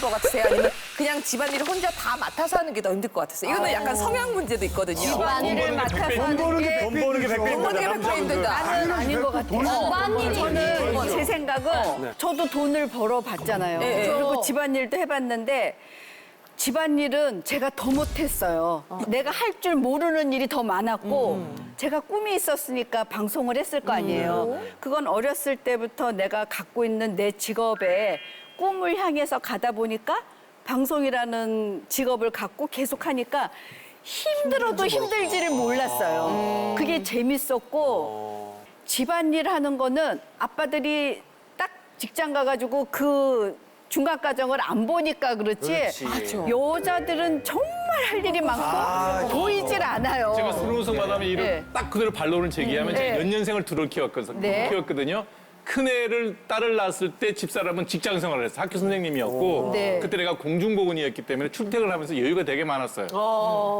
힘들 것 같으세요? 아니면 그냥 집안일을 혼자 다 맡아서 하는 게 더 힘들 것 같으세요? 이거는 약간 성향 문제도 있거든요. 집안일을 맡아서 하는 게 돈 버는 게 100배 돈 버는 게 100% 힘들다. 나는 아닌 것 같아요. 저는 제 생각은 저도 돈을 벌어봤잖아요. 그리고 집안일도 해봤는데 집안일은 제가 더 못했어요. 내가 할 줄 모르는 일이 더 많았고 제가 꿈이 있었으니까 방송을 했을 거 아니에요. 그건 어렸을 때부터 내가 갖고 있는 내 직업에 꿈을 향해서 가다 보니까 방송이라는 직업을 갖고 계속 하니까 힘들어도 힘들지를 몰랐어요. 그게 재밌었고 집안일 하는 거는 아빠들이 딱 직장 가가지고 그 중간 과정을 안 보니까 그렇지 여자들은 정말 할 일이 많고 보이질 않아요. 제가 스무살 마담에 이를 네. 딱 그대로 반론을 제기하면 제가 연년생을 둘을 키웠거든요. 큰애를 딸을 낳았을 때 집사람은 직장 생활을 했어. 학교 선생님이었고 그때 내가 공중보건이었기 때문에 출퇴근을 하면서 여유가 되게 많았어요.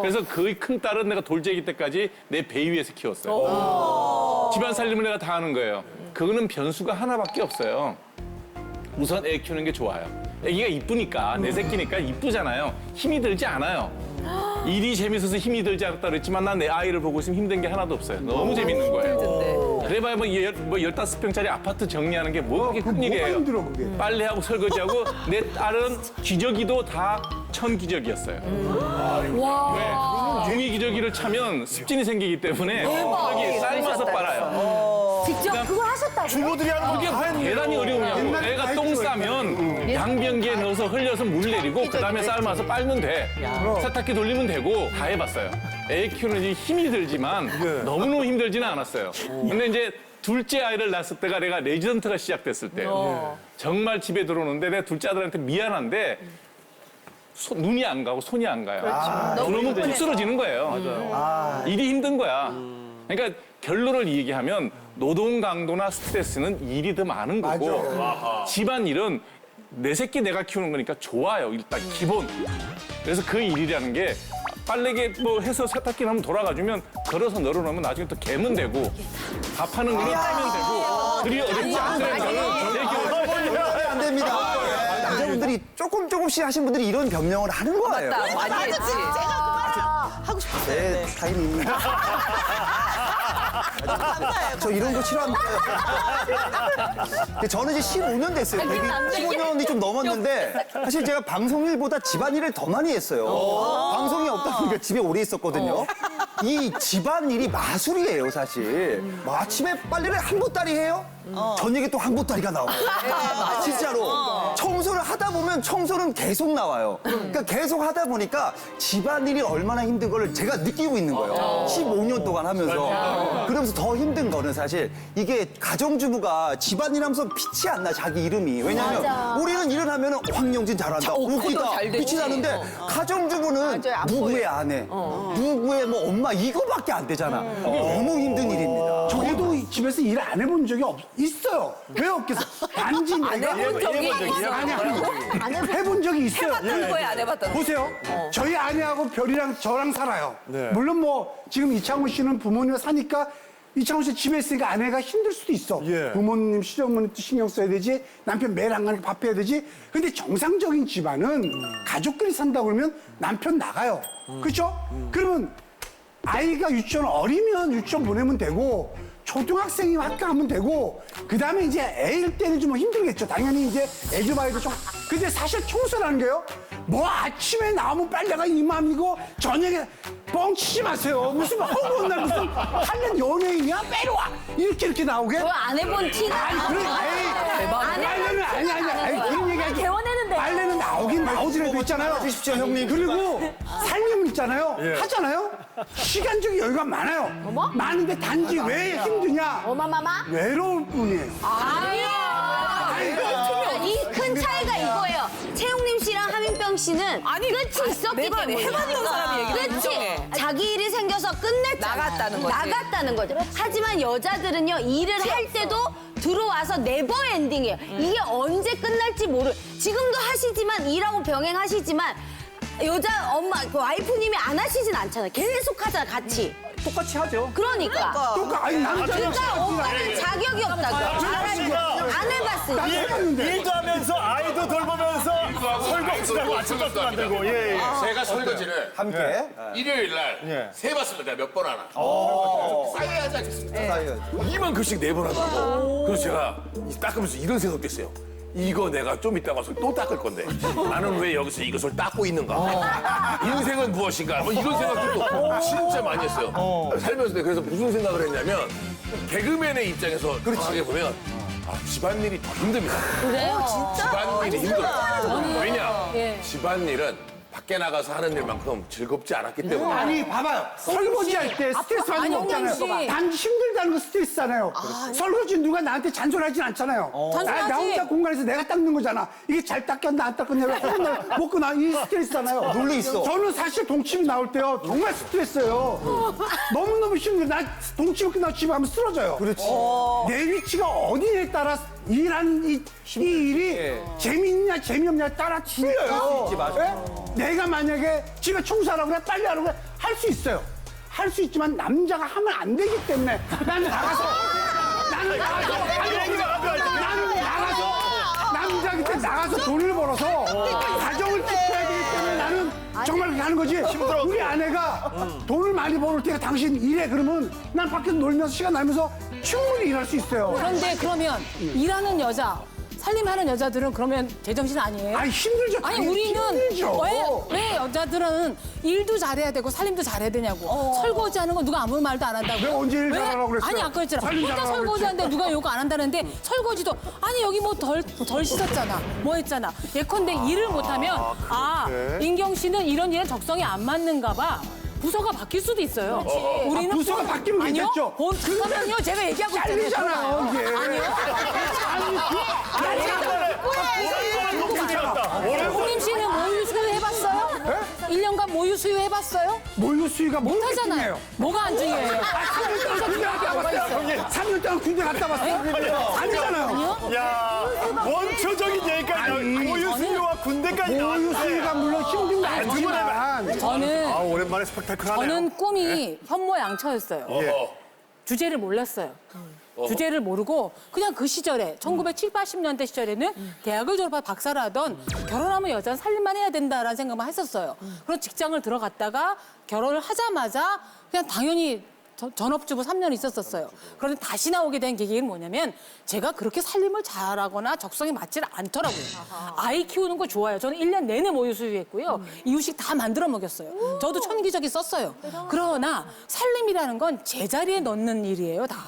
그래서 거의 큰 딸은 내가 돌재기 때까지 내 배 위에서 키웠어요. 집안 살림을 내가 다 하는 거예요. 그거는 변수가 하나밖에 없어요. 우선 애 키우는 게 좋아요. 애기가 이쁘니까, 내 새끼니까 이쁘잖아요. 힘이 들지 않아요. 일이 재밌어서 힘이 들지 않았다 그랬지만 난 내 아이를 보고 있으면 힘든 게 하나도 없어요. 너무 재밌는 거예요. 그래봐야 뭐 15평짜리 아파트 정리하는 게 뭐 그렇게 큰 일이에요. 힘들어, 그게. 빨래하고 설거지하고 내 딸은 기저귀도 다 천기저귀였어요. 왜? 종이 기저귀를 차면 습진이 생기기 때문에 여기 삶아서 빨아요. 직접 그거 하셨다고요? 주부들이 하는 그게 대단히 어려우냐고. 애가 똥 싸면 양변기에 넣어서 흘려서 물 내리고 그다음에 삶아서 빨면 돼. 세탁기 돌리면 되고 다 해봤어요. 애 키우는 게 힘이 들지만 너무너무 힘들지는 않았어요. 근데 이제 둘째 아이를 낳았을 때가 내가 레지던트가 시작됐을 때예요. 정말 집에 들어오는데 내가 둘째 아들한테 미안한데 눈이 안 가고 손이 안 가요. 그러면 푹 쓰러지는 거예요. 일이 힘든 거야. 그러니까 결론을 얘기하면 노동 강도나 스트레스는 일이 더 많은 거고 집안일은 내 새끼 내가 키우는 거니까 좋아요. 일단 기본. 그래서 그 일이라는 게 빨래개 뭐 해서 세탁기 하면 돌아가주면 걸어서 널어놓으면 나중에 또 개면 되고 밥 하는 거는 따면 되고 그리 어렵지 않다는 제 기분. 안 됩니다. 남자분들이 조금씩 하신 분들이 이런 변명을 하는 거예요. 맞다, 많이 했지. 하고 싶었어요. 내 타임입니다. 저 이런 거 싫어합니다. 근데 저는 이제 15년 됐어요. 15년이 좀 넘었는데 사실 제가 방송일보다 집안일을 더 많이 했어요. 방송이 없다 보니까 집에 오래 있었거든요. 이 집안일이 마술이에요, 사실. 아침에 빨래를 한 보따리 해요? 저녁에 또 한 보따리가 나와요. 진짜로. 청소를 하다 보면 청소는 계속 나와요. 그러니까 계속 하다 보니까 집안일이 얼마나 힘든 걸 제가 느끼고 있는 거예요. 15년 동안 하면서. 그러면서 더 힘든 거는 사실 이게 가정주부가 집안일 하면서 빛이 안 나, 자기 이름이. 왜냐면 우리는 일을 하면 황영진 잘한다, 웃기다, 잘 되지. 빛이 나는데 가정주부는 누구의 아내, 누구의 뭐 엄마 이거밖에 안 되잖아. 너무 힘든 일입니다. 저도 집에서 일 안 해본 적이 있어요. 왜 없겠어? 단지 내가 해본 적이 있어? 아니, 해본 적이 있어요. 해봤다는 거야, 안 해봤다는 거야? 보세요. 저희 아내하고 별이랑 저랑 살아요. 물론 뭐 지금 이창훈 씨는 부모님과 사니까 이창훈 씨 집에 있으니까 아내가 힘들 수도 있어. 부모님, 시어머니도 신경 써야 되지. 남편 매일 안 가니까 밥 해야 되지. 근데 정상적인 집안은 가족끼리 산다고 그러면 남편 나가요. 그렇죠? 그러면 아이가 유치원 어리면 유치원 보내면 되고 초등학생이 학교 가면 되고 그다음에 이제 애일 때는 좀 힘들겠죠. 당연히 이제 애교 봐야도 좀. 근데 사실 청소라는 게요. 뭐 아침에 나오면 빨래가 이맘이고 저녁에 뻥치지 마세요. 무슨 허구한 날 무슨 할래 연예인이야? 빼러와 이렇게 나오게? 그거 안 해본 티가 아니 그래. 빨래는 아니 그런 얘기하지. 개원했는데. 빨래는 나오긴 나오지라도 있잖아요. 해주십시오, 형님. 그리고 살림은 있잖아요. 하잖아요. 시간적 여유가 많아요. 많은데 단지 왜 힘드냐? 어마마마? 외로울 뿐이에요. 이 큰 차이가 이거예요. 채용님 씨랑 하민병 씨는 끝이 있었기 내 말이 때문에. 해봤던 사람이 얘기를 그치? 인정해. 자기 일이 생겨서 끝냈잖아. 나갔다는 거지. 나갔다는 거죠. 하지만 여자들은요, 일을 할 때도 들어와서 네버 엔딩이에요. 이게 언제 끝날지 지금도 하시지만, 일하고 병행하시지만, 여자 엄마, 그 와이프님이 안 하시진 않잖아요. 계속 하잖아, 같이. 똑같이 하죠. 그러니까. 아니 남자는 그러니까 오빠는 자격이 없다고. 안 해봤으니까. 해봤는데. 일도 하면서 아이도 돌보면서 설거 치라고 아침밥도 만들고. 예, 예. 제가 설거지를 함께. 일요일 날 예. 세봤습니다. 몇 번 하나. 쌓여야 하지 않겠습니까? 이만큼씩 4번 한다고. 그래서 제가 닦으면서 이런 생각도 했어요. 이거 내가 좀 이따 가서 또 닦을 건데 나는 왜 여기서 이것을 닦고 있는가? 인생은 무엇인가? 뭐 이런 생각도 또 진짜 많이 했어요. 살면서 그래서 무슨 생각을 했냐면 개그맨의 입장에서 생각해 보면 집안일이 더 힘듭니다. 그래요? 진짜? 집안일이 힘들어요. 왜냐? 집안일은 밖에 나가서 하는 일만큼 즐겁지 않았기 때문에. 아니 봐봐요. 설거지 할 때 스트레스 받는 거 홍영 씨. 없잖아요. 단지 힘들다는 거 스트레스잖아요. 설거지 누가 나한테 잔소리하진 않잖아요. 나 혼자 공간에서 내가 닦는 거잖아. 이게 잘 닦였나 안 닦였나 왜 혼날 못 끄나 이 스트레스잖아요. 논리 있어. 저는 사실 동치미 나올 때요 정말 스트레스예요. 너무너무 힘들어. 나 동치미 끝나고 집에 가면 쓰러져요. 그렇지. 내 위치가 어디에 따라 일하는 이 일이 재밌냐 재미없냐에 따라 틀려요. 있지, 맞아. 예? 내가 만약에 집에 청소하라고 그래 빨리 하라고 그래 할 수 있어요. 할 수 있지만 남자가 하면 안 되기 때문에 나는 나가서 남자기 때문에 나가서 돈을 벌어서 가정을 지켜야 되기 때문에 나는 정말 그렇게 하는 거지. 우리 아내가 돈을 많이 벌을 테니까 당신 일해 그러면 난 밖에서 놀면서 시간 나면서 충분히 일할 수 있어요. 그런데 그러면 일하는 여자, 살림하는 여자들은 그러면 제정신 아니에요? 아니 힘들죠. 아니 당연히 우리는 힘들죠. 왜 여자들은 일도 잘해야 되고 살림도 잘해야 되냐고. 설거지하는 건 누가 아무 말도 안 한다고. 내가 언제 일 잘하라고 그랬어요? 아니 아까 그랬잖아. 살림 혼자 잘하라고 설거지하는데 누가 욕 안 한다는데 설거지도 아니 여기 뭐 덜 씻었잖아. 뭐 했잖아. 예컨대 일을 못하면 인경 씨는 이런 일에 적성이 안 맞는가 봐. 부서가 바뀔 수도 있어요. 우리는 부서가 바뀌면 아니요? 괜찮죠. 잠깐만요. 제가 얘기하고 있잖아요. 잘리잖아요 이게. 아니요. 홍림 씨는 모유 수유 해봤어요? 1년간 모유 수유 해봤어요? 모유 수유가 뭘 못하잖아요. 중요해요? 뭐가 안 중요해요? 3년 동안 군대 갔다 왔어요. 아니잖아요. 야, 원초적인 얘기까지 모유 수유와 군대까지 모유 나왔는데. 수유가 물론 힘든 거 알지만 저는 오랜만에 스펙타클하네요. 저는 꿈이 현모양처였어요. 주제를 몰랐어요. 주제를 모르고 그냥 그 시절에 1970, 80년대 시절에는 대학을 졸업하고 박사를 하던 결혼하면 여자는 살림만 해야 된다라는 생각만 했었어요. 그런 직장을 들어갔다가 결혼을 하자마자 그냥 당연히 전업주부 3년 있었었어요. 그런데 다시 나오게 된 계기는 뭐냐면 제가 그렇게 살림을 잘하거나 적성에 맞지를 않더라고요. 아이 키우는 거 좋아요. 저는 1년 내내 모유 수유했고요. 이유식 다 만들어 먹였어요. 저도 천기저기 썼어요. 그러나 살림이라는 건 제자리에 넣는 일이에요, 다.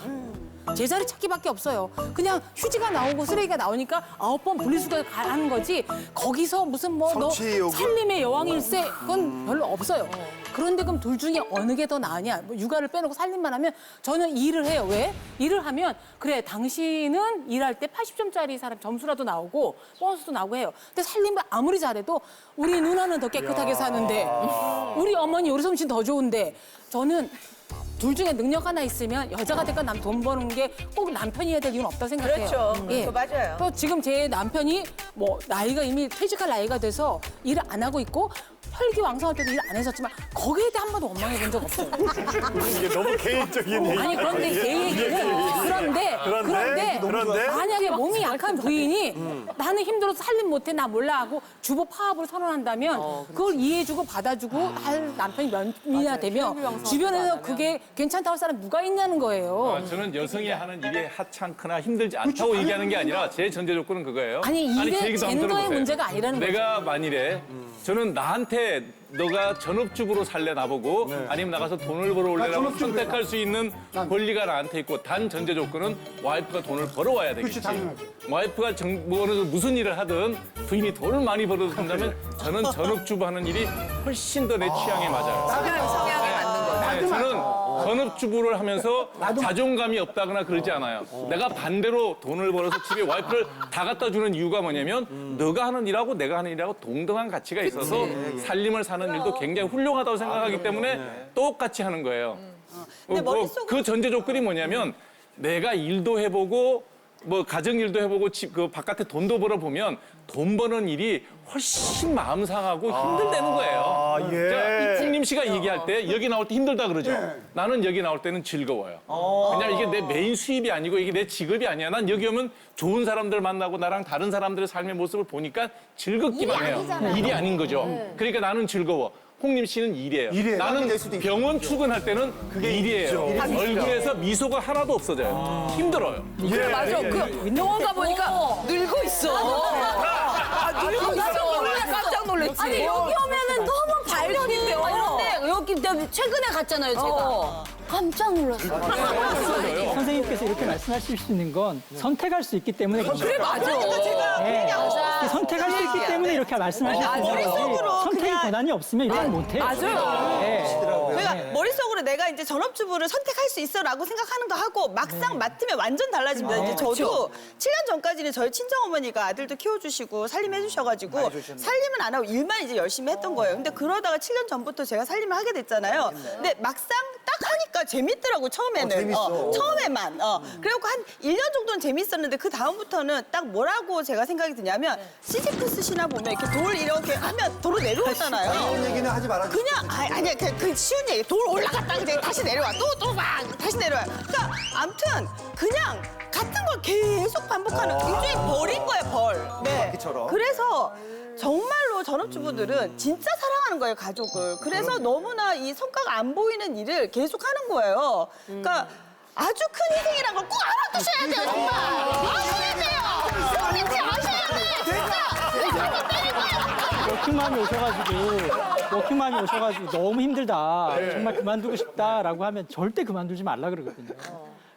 제자리 찾기밖에 없어요. 그냥 휴지가 나오고 쓰레기가 나오니까 9번 분리수거 하는 거지 거기서 무슨 뭐 너 살림의 여왕일세 그건 별로 없어요. 그런데 그럼 둘 중에 어느 게 더 나으냐? 뭐 육아를 빼놓고 살림만 하면 저는 일을 해요. 왜? 일을 하면 그래 당신은 일할 때 80점짜리 사람 점수라도 나오고 보너스도 나오고 해요. 근데 살림을 아무리 잘해도 우리 누나는 더 깨끗하게 사는데 우리 어머니 요리 솜씨는 더 좋은데 저는 둘 중에 능력 하나 있으면 여자가 됐건 남 돈 버는 게 꼭 남편이 해야 될 이유는 없다고 생각해요. 그렇죠. 예. 그거 맞아요. 또 지금 제 남편이 뭐 나이가 이미 퇴직할 나이가 돼서 일을 안 하고 있고 혈기왕성할 때도 일 안 했었지만 거기에 대해 한 번도 원망해 본 적 없어요. 이게 너무 개인적인 얘기. 아니 그런데 제 얘기는 그런데 만약에 몸이 약한 부인이 나는 힘들어서 살림 못해 나 몰라 하고 주부 파업을 선언한다면 그걸 이해해주고 받아주고 할 남편이 몇 명이나 되면 주변에서 그게 괜찮다고 할 사람 누가 있냐는 거예요. 저는 여성이 하는 일이 하찮거나 힘들지 않다고 얘기하는 게 아니라 제 전제 조건은 그거예요. 아니 이게 제 얘기도 한번 젠더의 들어보세요. 문제가 아니라는 거죠. 내가 만일에 저는 나한테 너가 전업주부로 살래 나보고 아니면 나가서 돈을 벌어 올래라고 선택할 수 있는 권리가 나한테 있고 단 전제 조건은 와이프가 돈을 벌어와야 되겠지. 그렇지, 당연하죠. 와이프가 무슨 일을 하든 부인이 돈을 많이 벌어준다면 저는 전업주부 하는 일이 훨씬 더 내 취향에 맞아요. 성향에 맞는 거. 네, 저는 전업주부를 하면서 자존감이 없다거나 그러지 않아요. 내가 반대로 돈을 벌어서 집에 와이프를 다 갖다 주는 이유가 뭐냐면 너가 하는 일하고 내가 하는 일하고 동등한 가치가 있어서 살림을 사는 일도 굉장히 훌륭하다고 생각하기 때문에 똑같이 하는 거예요. 그 전제 조건이 뭐냐면 내가 일도 해보고 뭐 가정일도 해보고 그 바깥에 돈도 벌어보면 돈 버는 일이 훨씬 마음 상하고 힘들다는 거예요. 자, 풍림 씨가 얘기할 때 여기 나올 때 힘들다 그러죠. 나는 여기 나올 때는 즐거워요. 왜냐면 이게 내 메인 수입이 아니고 이게 내 직업이 아니야. 난 여기 오면 좋은 사람들 만나고 나랑 다른 사람들의 삶의 모습을 보니까 즐겁기만 해요. 일이 아닌 거죠. 그러니까 나는 즐거워. 홍림 씨는 일이에요. 나는 병원 출근할 때는 그게 일이에요. 얼굴에서 미소가 하나도 없어져요. 힘들어요. 그래, 맞아. 그 병원 가보니까 늙고 있어. 늙고 있어. 깜짝 놀랐지. 아니 여기 오면은 너무 밝은데 이런데 여기 내가 최근에 갔잖아요 제가. 깜짝 놀랐어요. 선생님께서 이렇게 말씀하실 수 있는 건 선택할 수 있기 때문에 그런 그래, 거예요. 맞아. 네. 선택할 수 있기 때문에 이렇게 말씀하실 수 있는 거지. 선택의 권한이 없으면 이렇게 못해요. 맞아요. 네. 그러니까 머릿속으로 내가 이제 전업주부를 선택할 수 있어라고 생각하는 거 하고 막상 맡으면 완전 달라집니다. 이제 저도 7년 전까지는 저희 친정어머니가 아들도 키워주시고 살림해 주셔가지고 살림은 안 하고 일만 이제 열심히 했던 거예요. 근데 그러다가 7년 전부터 제가 살림을 하게 됐잖아요. 근데 막상 딱 하니까 재밌더라고 처음에는. 처음에만. 그래갖고 한 1년 정도는 재밌었는데 그 다음부터는 딱 뭐라고 제가 생각이 드냐면 시지프스 신화 보면 이렇게 돌 이렇게 하면 돌로 내려오잖아요. 이런 얘기는 하지 말아주세요. 그냥 아니야 그 쉬운 얘기 돌 올라갔다가 이제 다시 내려와 또 막 다시 내려와. 그러니까 아무튼 그냥 같은 걸 계속 반복하는 일종의 벌인 거예요 벌. 네. 바퀴처럼. 그래서 정말로 전업주부들은 진짜 사랑하는 거예요 가족을. 그래서 너무나 이 성과가 안 보이는 일을 계속 하는 거예요. 그러니까 아주 큰 희생이란 걸 꼭 알아두셔야 돼요 정말. 아셔야 돼요. 뭔지 아셔야 돼 진짜. 워킹맘이 오셔가지고 너무 힘들다. 정말 그만두고 싶다라고 하면 절대 그만두지 말라 그러거든요.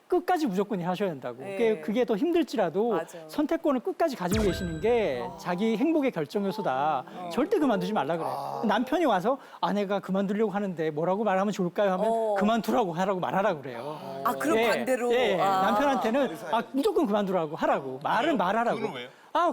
끝까지 무조건 하셔야 된다고. 그게 더 힘들지라도 선택권을 끝까지 가지고 계시는 게 자기 행복의 결정 요소다. 절대 그만두지 말라 그래. 남편이 와서 아내가 그만두려고 하는데 뭐라고 말하면 좋을까요? 하면 그만두라고 하라고 말하라고 그래요. 아, 그럼 반대로. 남편한테는 무조건 그만두라고 하라고. 말하라고.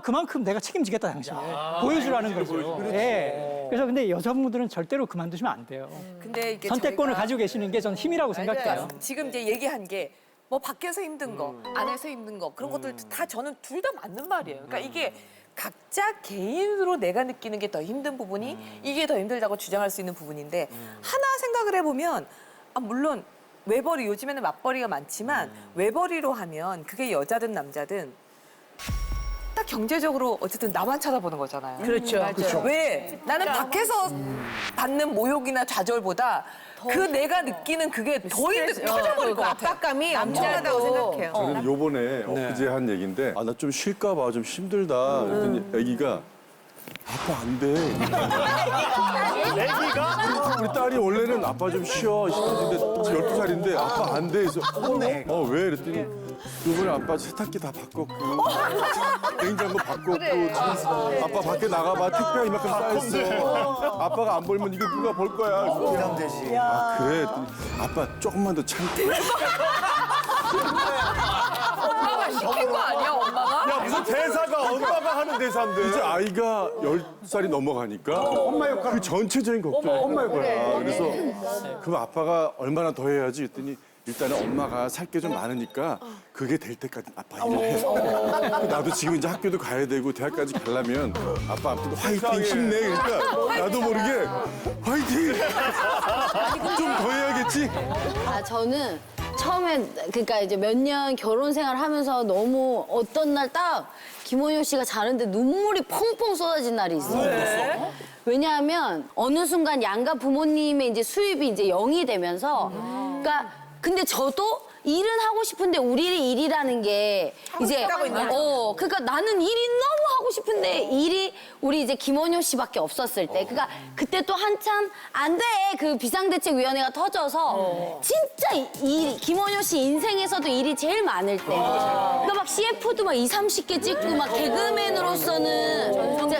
그만큼 내가 책임지겠다 당신을 보여주라는 거죠. 그래서 근데 여성분들은 절대로 그만두시면 안 돼요. 근데 이게 선택권을 저희가- 가지고 계시는 게 전 힘이라고 생각해요. 지금 이제 얘기한 게 뭐 밖에서 힘든 거, 안에서 힘든 거 그런 것들 다 저는 둘 다 맞는 말이에요. 그러니까 이게 각자 개인으로 내가 느끼는 게 더 힘든 부분이 이게 더 힘들다고 주장할 수 있는 부분인데 하나 생각을 해보면 물론 외벌이 요즘에는 맞벌이가 많지만 외벌이로 하면 그게 여자든 남자든 딱 경제적으로 어쨌든 나만 쳐다보는 거잖아요. 그렇죠. 왜? 나는 밖에서 받는 모욕이나 좌절보다 그 내가 느끼는 그게 더 커져버릴 것 같아요. 압박감이 엄청나다고 생각해요. 저는 요번에 엊그제 한 얘기인데 나 좀 쉴까 봐 좀 힘들다 그랬더니 애기가 아빠 안 돼. 애기가? 우리 딸이 원래는 아빠 좀 쉬어 싶었는데 12살인데 아빠 안 돼. 그래서 왜? 그랬더니 요번에 아빠 세탁기 다 바꿨고 냉장고 바꿨고 아빠 밖에 나가봐 택배가 이만큼 쌓여있어. 아빠가 안 벌면 이거 누가 벌 거야. 부담되지. 그래. 했더니 아빠 조금만 더 참고. 엄마가 시킨 거 아니야, 엄마가? 야, 무슨 대사가 엄마가 하는 대사인데. 이제 아이가 10살이 넘어가니까 엄마 역할. 그 전체적인 걱정이 엄마 역할이야. 그래서 그럼 아빠가 얼마나 더 해야지 했더니 일단은 엄마가 살 게 좀 많으니까 그게 될 때까지 아빠 일을 해. 나도 지금 이제 학교도 가야 되고 대학까지 가려면 아빠 아무튼 화이팅 힘내. 그러니까 나도 모르게 화이팅 좀 더 해야겠지. 저는 처음에 그러니까 이제 몇 년 결혼 생활 하면서 너무 어떤 날 딱 김원효 씨가 자는데 눈물이 펑펑 쏟아진 날이 있어요. 왜냐하면 어느 순간 양가 부모님의 이제 수입이 이제 0이 되면서 그러니까 근데 저도 일은 하고 싶은데 우리 일이라는 게 이제 그러니까 나는 일이 너무 하고 싶은데 일이 우리 이제 김원효 씨밖에 없었을 때 그러니까 그때 또 한참 안 돼 그 비상대책위원회가 터져서 진짜 김원효 씨 인생에서도 일이 제일 많을 때 그러니까 막 CF도 막 20, 30개 찍고 막 개그맨으로서는 진짜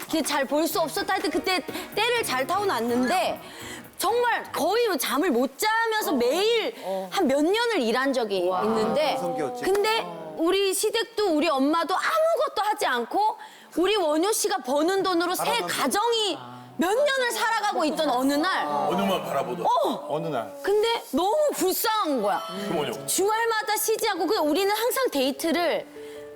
그게 잘 볼 수 없었다 하여튼 그때 때를 잘 타고났는데 정말 거의 잠을 못 자면서 매일 한 몇 년을 일한 적이 있는데 근데 우리 시댁도 우리 엄마도 아무것도 하지 않고 우리 원효 씨가 버는 돈으로 새 가정이 몇 년을 살아가고 있던 어느 날 어느만 바라보던. 어느 날. 근데 너무 불쌍한 거야. 그러면요. 주말마다 쉬지 않고 우리는 항상 데이트를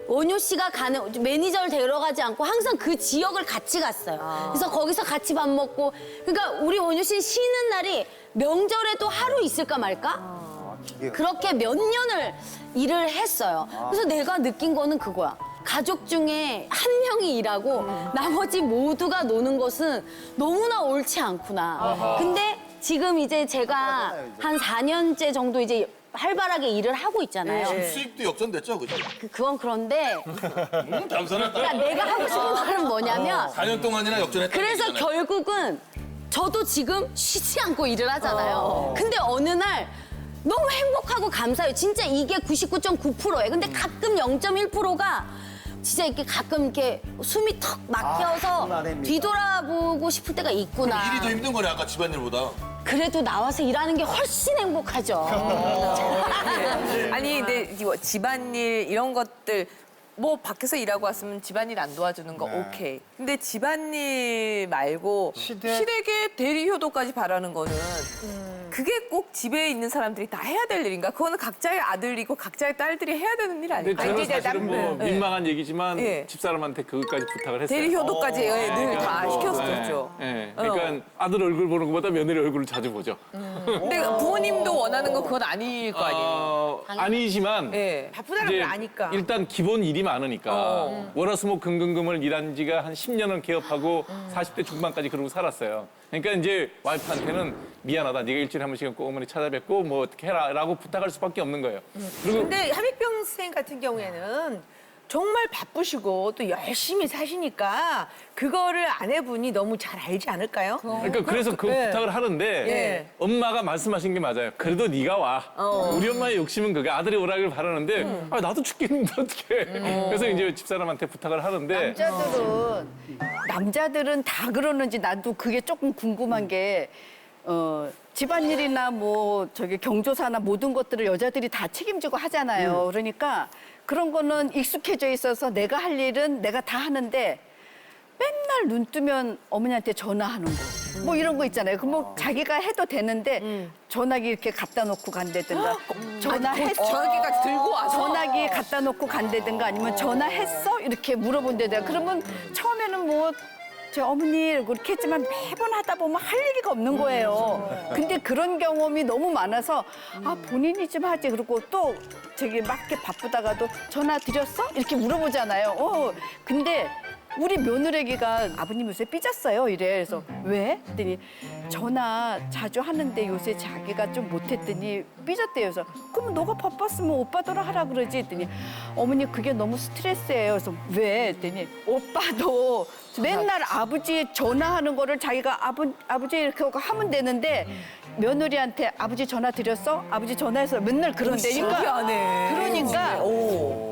원효 씨가 가는 매니저를 데려가지 않고 항상 그 지역을 같이 갔어요. 그래서 거기서 같이 밥 먹고 그러니까 우리 원효 씨 쉬는 날이 명절에도 하루 있을까 말까? 그렇게 몇 년을 일을 했어요. 그래서 내가 느낀 거는 그거야. 가족 중에 한 명이 일하고 나머지 모두가 노는 것은 너무나 옳지 않구나. 근데 지금 이제 제가 한 4년째 정도 이제 활발하게 일을 하고 있잖아요. 수입도 역전됐죠, 그죠? 그건 그런데 감사합니다. 그러니까 내가 하고 싶은 말은 뭐냐면 4년 동안이나 역전했다. 그래서 결국은 저도 지금 쉬지 않고 일을 하잖아요. 근데 어느 날 너무 행복하고 감사해요. 진짜 이게 99.9%예요. 근데 가끔 0.1%가 진짜 이렇게 가끔 이렇게 숨이 턱 막혀서 뒤돌아보고 싶을 때가 있구나. 일이 더 힘든 거네, 아까 집안일보다. 그래도 나와서 일하는 게 훨씬 행복하죠. 아니 근데 이거 집안일 이런 것들 뭐 밖에서 일하고 왔으면 집안일 안 도와주는 거 오케이. 근데 집안일 말고 시댁의 대리 효도까지 바라는 거는 그게 꼭 집에 있는 사람들이 다 해야 될 일인가? 그거는 각자의 아들이고 각자의 딸들이 해야 되는 일 근데 아닐까? 저는 사실은 뭐 민망한 얘기지만 예. 집사람한테 그것까지 부탁을 했어요. 대리 효도까지 늘 다 시켰었죠. 예. 그러니까 아들 얼굴 보는 것보다 며느리 얼굴을 자주 보죠. 근데 부모님도 원하는 건 그건 아닐 거 아니에요. 아니지만 예. 바쁘다는 걸 아니까. 일단 기본 일이 많으니까 월화수목금금금을 일한 지가 한 10년은 개업하고 40대 중반까지 그러고 살았어요. 그러니까 이제 와이프한테는 미안하다. 네가 일주일에 한 번씩 꼭 어머니 찾아뵙고 뭐 어떻게 해라라고 부탁할 수밖에 없는 거예요. 그리고 근데 함익병 선생님 같은 경우에는 정말 바쁘시고 또 열심히 사시니까 그거를 아내분이 너무 잘 알지 않을까요? 그러니까 그래서 그 네. 부탁을 하는데 예. 엄마가 말씀하신 게 맞아요. 그래도 네가 와. 우리 엄마의 욕심은 그게 아들이 오라길 바라는데 아, 나도 죽겠는데 어떡해. 그래서 이제 집사람한테 부탁을 하는데 남자들은 다 그러는지 나도 그게 조금 궁금한 게 집안일이나 뭐 저기 경조사나 모든 것들을 여자들이 다 책임지고 하잖아요. 그러니까 그런 거는 익숙해져 있어서 내가 할 일은 내가 다 하는데 맨날 눈 뜨면 어머니한테 전화하는 거. 뭐 이런 거 있잖아요. 그 뭐 자기가 해도 되는데 전화기 이렇게 갖다 놓고 간다든가 전화했어. 전화기까지 들고 와서. 전화기 갖다 놓고 간다든가 아니면 전화했어? 이렇게 물어본다든가 그러면 처음에는 뭐 저 어머니 이렇게 했지만 매번 하다 보면 할 얘기가 없는 거예요. 근데 그런 경험이 너무 많아서 아 본인이 좀 하지. 그리고 또 저기 막 이렇게 바쁘다가도 전화 드렸어? 이렇게 물어보잖아요. 근데 우리 며느리가 아버님 요새 삐졌어요 이래. 그래서 왜? 그랬더니 전화 자주 하는데 요새 자기가 좀 못했더니 삐졌대요. 그래서 그럼 너가 바빴으면 오빠더러 하라 그러지. 했더니 어머니 그게 너무 스트레스예요. 그래서 왜? 했더니 오빠도 맨날 아버지 전화하는 거를 자기가 아버지 이렇게 하면 되는데 며느리한테 아버지 전화 드렸어? 아버지 전화해서 맨날 그런다니까. 그러니까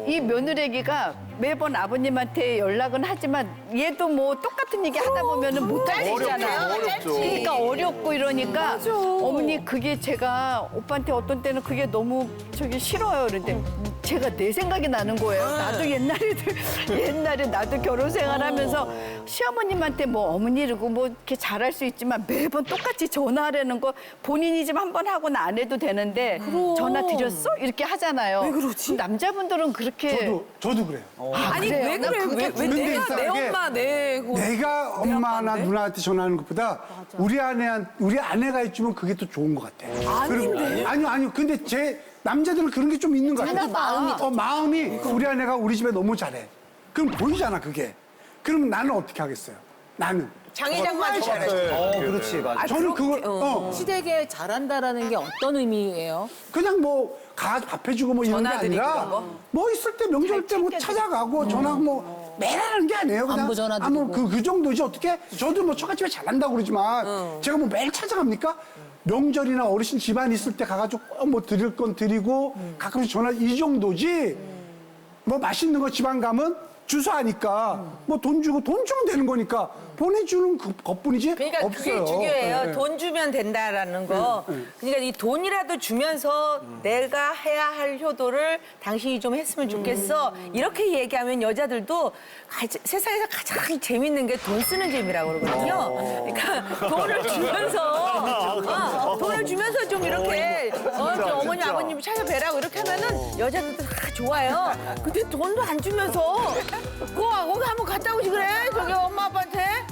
이 며느리가 매번 아버님한테 연락은 하지만 얘도 뭐 똑같은 얘기 하다 보면은 못할 수 있잖아. 그러니까 어렵고 이러니까 어머니 그게 제가 오빠한테 어떤 때는 그게 너무 저기 싫어요. 그런데 제가 내 생각이 나는 거예요. 나도 옛날에 나도 결혼 생활하면서 시어머님한테 뭐 어머니 이러고 뭐 이렇게 잘할 수 있지만 매번 똑같이 전화하려는 거 본인이 좀 한 번 하고는 안 해도 되는데 전화 드렸어? 이렇게 하잖아요. 왜 그러지? 남자분들은 그렇게 저도 그래요. 아니 그래요? 왜 나 그래? 그게 왜 듣는 게 내가 내 이상하게 엄마 내가 엄마나 누나한테 전화하는 것보다 우리 아내가 해주면 그게 더 좋은 것 같아. 아닌데? 아니요. 근데 제 남자들은 그런 게 좀 있는 것 같아. 마음이 우리 아내가 우리 집에 너무 잘해. 그럼 보이잖아 그게. 그럼 나는 어떻게 하겠어요? 나는. 장의장만 잘해. 그렇지, 맞아. 저는 그걸 시댁에 잘한다라는 게 어떤 의미예요? 그냥 뭐 가서 밥 해주고 뭐 이런 게 전화드리고 아니라 이런 거? 뭐 있을 때 명절 때 뭐 찾아가고 전화하고 뭐 매일 하는 게 아니에요. 그냥 안부 전화드리고. 그 정도지 어떻게? 저도 뭐 처갓집에 잘한다고 그러지만 제가 뭐 매일 찾아갑니까? 명절이나 어르신 집안 있을 때 가가지고 꼭 뭐 드릴 건 드리고 가끔씩 전화 이 정도지 뭐 맛있는 거 집안 가면 주소하니까 뭐 돈 주고 돈 주면 되는 거니까 보내주는 것뿐이지 그러니까 없어요. 그게 중요해요. 네. 돈 주면 된다라는 거. 그러니까 이 돈이라도 주면서 내가 해야 할 효도를 당신이 좀 했으면 좋겠어. 이렇게 얘기하면 여자들도 세상에서 가장 재밌는 게 돈 쓰는 재미라고 그러거든요. 그러니까 돈을 주면서 좀 이렇게 좀 어머니 아버님 찾아뵈라고 이렇게 하면은 여자들도 다 좋아요. 근데 돈도 안 주면서 거기 한번 갔다 오지 그래. 저기 엄마 아빠한테.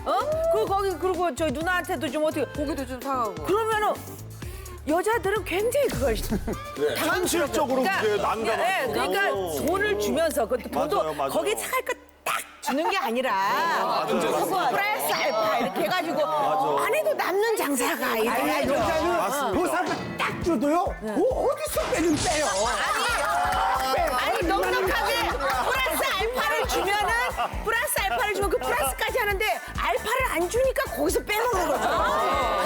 그리고 저희 누나한테도 좀 어떻게 고기도 좀 사가고. 그러면은 여자들은 굉장히 그걸 현실적으로 그게 난감하죠. 그러니까 돈을 주면서 그 돈도 거기에 착할 거 딱 주는 게 아니라 플러스 알파 이렇게 해가지고 안 해도 남는 장사가 이래야죠. 여자는 보상을 딱 줘도요. 어디서 빼는 빼요. 아니 넉넉하게 플러스 알파를 주면 그 플러스까지 하는데 알파를 안 주니까 거기서 빼먹는 거죠.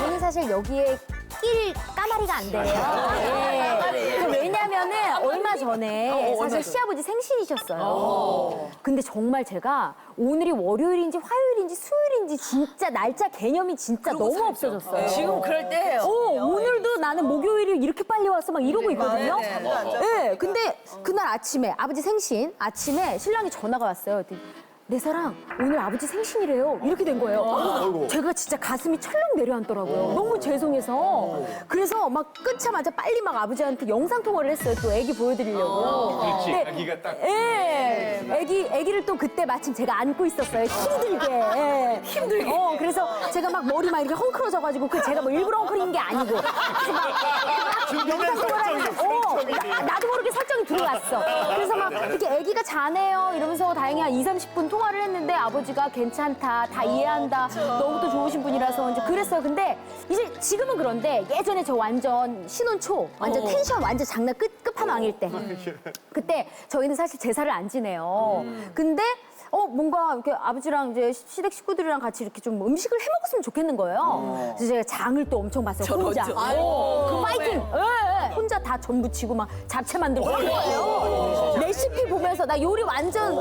저는 사실 여기에 낄 까마리가 안 돼요. 예. 왜냐면은 얼마 전에 사실 시아버지 생신이셨어요. 근데 정말 제가 오늘이 월요일인지 화요일인지 수요일인지 진짜 날짜 개념이 진짜 너무 없어졌어요. 지금 그럴 때예요. 오늘도 나는 목요일을 이렇게 빨리 와서 막 이러고 있거든요. 네, 근데 그날 아침에 아버지 생신 아침에 신랑이 전화가 왔어요. 내 사랑 오늘 아버지 생신이래요. 이렇게 된 거예요. 제가 진짜 가슴이 철렁 내려앉더라고요. 너무 죄송해서. 그래서 막 끊자마자 빨리 막 아버지한테 영상 통화를 했어요. 또 애기 보여드리려고. 그렇지. 근데 아기가 딱. 예. 애기를 또 그때 마침 제가 안고 있었어요. 힘들게. 예. 힘들게. 그래서 제가 막 머리 막 이렇게 헝클어져가지고 그 제가 뭐 일부러 헝클인 게 아니고. 그래서 막 영상 통화를 해서 나도 모르게 설정이 들어왔어. 그래서 막 이렇게 애기가 자네요 이러면서 다행히 한 20-30분 통화를 했는데 아버지가 괜찮다, 다 이해한다, 너무 또 좋으신 분이라서 이제 그랬어요. 근데 이제 지금은 그런데 예전에 저 완전 신혼 초, 완전 텐션 완전 장난 끝판왕일 때. 그때 저희는 사실 제사를 안 지내요. 근데 뭔가 이렇게 아버지랑 이제 시댁 식구들이랑 같이 이렇게 좀 음식을 해 먹었으면 좋겠는 거예요. 그래서 제가 장을 또 엄청 봤어요. 혼자. 그 파이팅! 예. 혼자 다 전 부치고 막 잡채 만들고 한 거예요. 레시피 보면서 나 요리 완전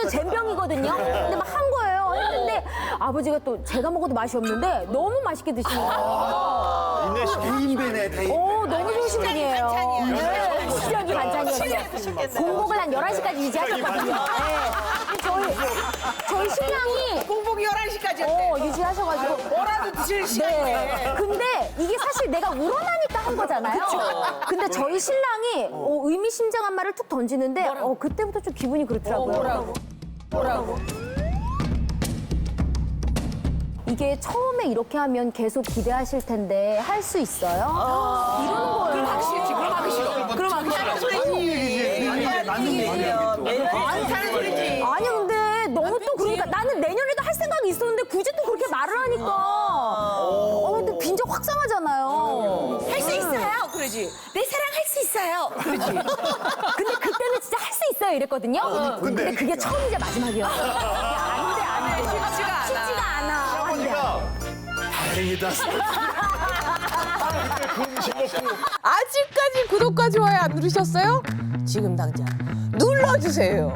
젬병이거든요. 근데 막 한 거예요. 했는데 아버지가 또 제가 먹어도 맛이 없는데 너무 맛있게 드시는 거예요. 대인배네, 대인. 너무 좋으신 분이에요. 네, 시작이 반찬이었어요. 공복을 한 11시까지 유지하셨거든요. 네. 저희 신랑이 공복이 11시까지 유지하셔가지고 뭐라도 드실 시간이네. 근데 이게 사실 내가 우러나니까 한 거잖아요. 근데 저희 신랑이 의미심장한 말을 툭 던지는데 그때부터 좀 기분이 그렇더라고요. 뭐라고? 이게 처음에 이렇게 하면 계속 기대하실 텐데 할 수 있어요? 이러는 거예요. 그럼 하기 싫지. 그럼 하기 싫어. 소리지. 맞는 얘기예요. 괜찮은 소리지. 아니 근데 너무 또 그러니까 나는 내년에도 할 생각이 있었는데 굳이 또 그렇게 말을 하니까 근데 빈정 확 상하잖아요. 할 수 있어요. 그러지. 내 사랑 할 수 있어요. 그러지. 근데 그때는 진짜 할 수 있어요 이랬거든요. 근데 그게 처음이자 마지막이었어요. 안 돼. 쉽지가 않아. 다행이다. 아직까지 구독과 좋아요 안 누르셨어요? 지금 당장 눌러주세요.